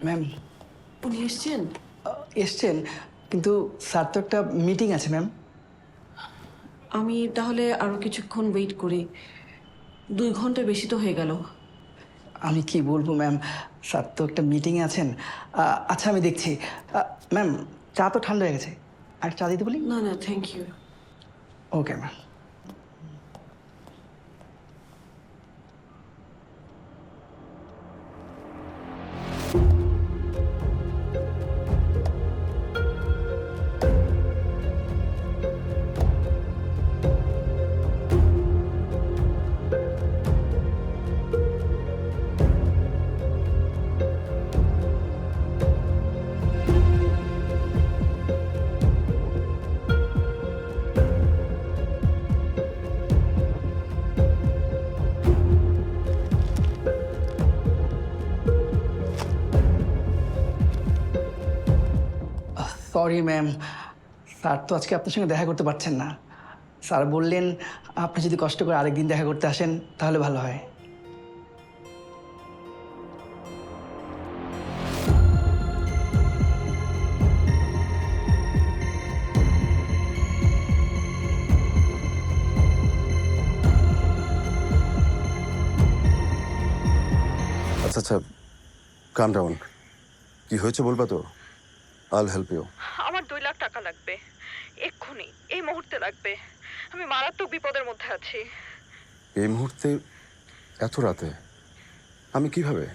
Ma'am. উনি এসছেন? এসছেন, কিন্তু স্যার তো একটা মিটিং আছে ম্যাম। আমি তাহলে আরো কিছুক্ষণ ওয়েট করি। 2 ঘন্টা বেশি তো হয়ে গেল। আমি কি বলবো ম্যাম, স্যার তো একটা মিটিংয়ে আছেন। আচ্ছা আমি দেখছি। ম্যাম, চা তো ঠান্ডা হয়ে গেছে, আর চা দিতে বলি? না না, thank you. Okay ma'am. Sorry ma'am, sir তো আজকে আপনার সঙ্গে দেখা করতে পারছেন না। স্যার বললেন আপনি যদি কষ্ট করে আরেকদিন দেখা করতে আসেন তাহলে ভালো হয়। আচ্ছা আচ্ছা, কাম ডাউন। কি হয়েছে বলবা তো? আইল হেল্প ইউ। আমার 2 লাখ টাকা লাগবে, এক্ষুনি, এই মুহূর্তে লাগবে। আমি মারাত্মক বিপদের মধ্যে আছি। এই মুহূর্তে? এত রাতে? আমি কিভাবে?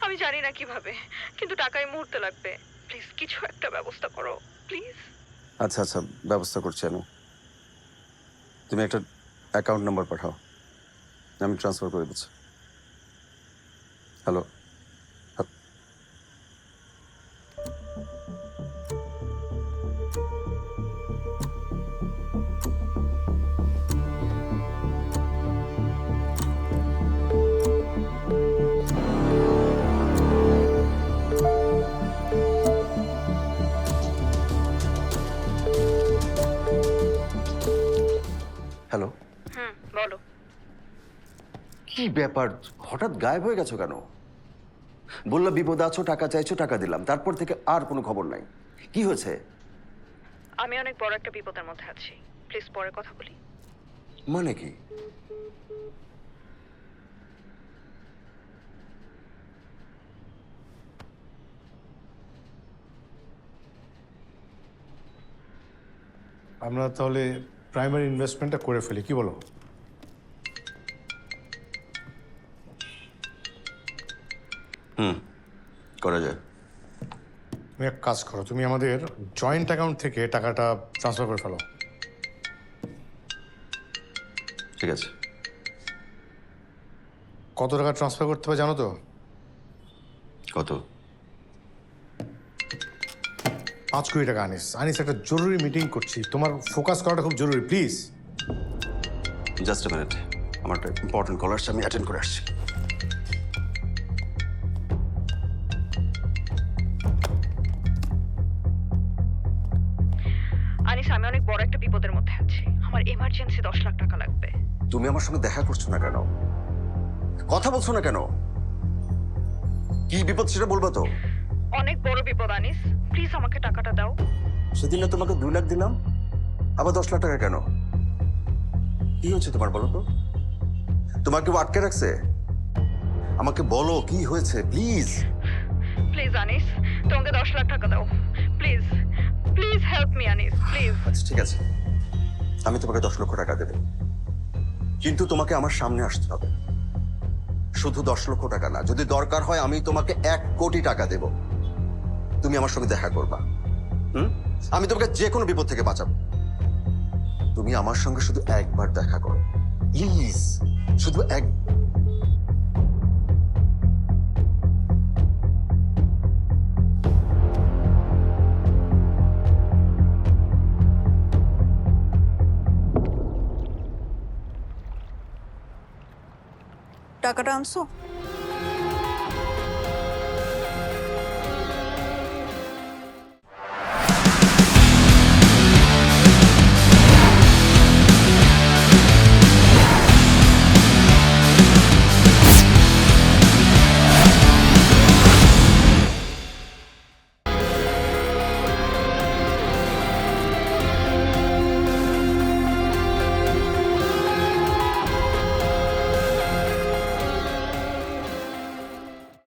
আমি জানি না কিভাবে, কিন্তু টাকা এই মুহূর্তে লাগবে। প্লিজ কিছু একটা ব্যবস্থা করো, প্লিজ। আচ্ছা আচ্ছা, ব্যবস্থা করছি আমি। তুমি একটা অ্যাকাউন্ট নাম্বার পাঠাও, আমি ট্রান্সফার করে দিচ্ছি। হ্যালো। হ্যালো। বলো। কি ব্যাপার, হঠাৎ গায়েব হয়ে গেছো কেন? বললা বিপদে আছো, টাকা চাইছো, টাকা দিলাম, তারপর থেকে আর কোনো খবর নাই। কি হয়েছে? আমি অনেক বড় একটা বিপদের মধ্যে আছি, প্লিজ পরে কথা বলি। মানে কি? আমরা তাহলে প্রাইমারি ইনভেস্টমেন্টটা করে ফেলি, কি বলো? করা যায়। তুমি এক কাজ করো, তুমি আমাদের জয়েন্ট অ্যাকাউন্ট থেকে টাকাটা ট্রান্সফার করে ফেলো। ঠিক আছে। কত টাকা ট্রান্সফার করতে হবে জানো তো? কত? 5 কোটি টাকা। আনিস, আনিস, একটা জরুরি মিটিং করছি, তোমার ফোকাস করাটা খুব জরুরি, প্লিজ। জাস্ট এ মিনিট, আমার একটা ইম্পর্টেন্ট কল আসছে, আমি অ্যাটেন্ড করে আসছি। আনিস, আমি অনেক বড় একটা বিপদের মধ্যে আছি, আমার এমার্জেন্সি 10 লাখ টাকা লাগবে। তুমি আমার সঙ্গে দেখা করছো না কেন? কথা বলছো না কেন? কি বিপদ সেটা বলবো তো? অনেক বড় বিপদ আনিস, প্লিজ আমাকে টাকাটা দাও। সেদিন না তোমাকে 2 লাখ দিলাম, আবার 10 লাখ টাকা কেন? কি হয়েছে তোমার বলো তো? তোমার কেউ আটকে রাখছে? আমাকে বলো কি হয়েছে প্লিজ। প্লিজ আনিস, তোমাকে 10 লাখ টাকা দাও, please. Please help me Anis, please. আচ্ছা ঠিক আছে, আমি তোমাকে 10 লক্ষ টাকা দেবো, কিন্তু তোমাকে আমার সামনে আসতে হবে। শুধু 10 লক্ষ টাকা না, যদি দরকার হয় আমি তোমাকে 1 কোটি টাকা দেব। তুমি আমার সঙ্গে দেখা করবা। আমি তোমাকে যে কোনো বিপদ থেকে বাঁচাবো। তুমি আমার সঙ্গে শুধু একবার দেখা করো প্লিজ, শুধু এক। টাকাটা আনছো?